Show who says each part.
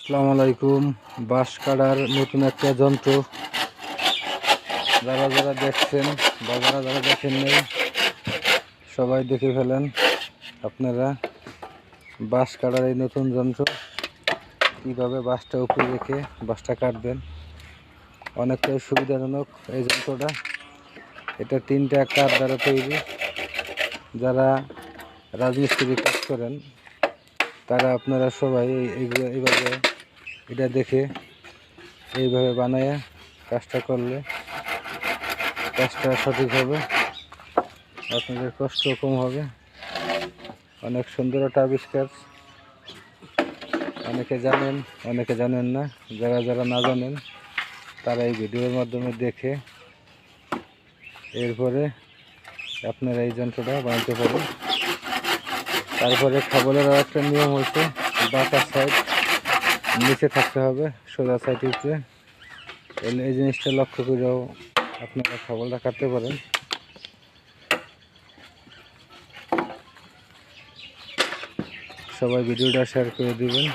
Speaker 1: আসসালামু আলাইকুম। বাঁশ কাটার নতুন একটা যন্ত্র যারা যারা দেখছেন বা যারা যারা দেখেন নেই সবাই দেখে ফেলেন। আপনারা বাঁশ কাটার এই নতুন যন্ত্র কীভাবে বাঁশটা উপরে রেখে বাঁশটা কাটবেন, অনেকটাই সুবিধাজনক এই যন্ত্রটা। এটা 3টা কাঠ দ্বারা তৈরি। যারা রাজমিস্ত্রি কাজ করেন তারা আপনারা সবাই এইভাবে এটা দেখে এইভাবে বানায় কাজটা করলে কাজটা সঠিক হবে, আপনাদের কষ্ট কম হবে। অনেক সুন্দর একটা আবিষ্কার। অনেকে জানেন, অনেকে জানেন না। যারা যারা না জানেন তারা এই ভিডিওর মাধ্যমে দেখে এরপরে আপনারা এই যন্ত্রটা বানাতে পারেন। তারপরে খাবারের আর একটা নিয়ম হচ্ছে বাঁকা সাইড নিচে থাকতে হবে, সোজা সাইড উপরে। এই জিনিসটা লক্ষ্য করেও আপনারা খাবারটা কাটতে পারেন। সবাই ভিডিওটা শেয়ার করে দিবেন।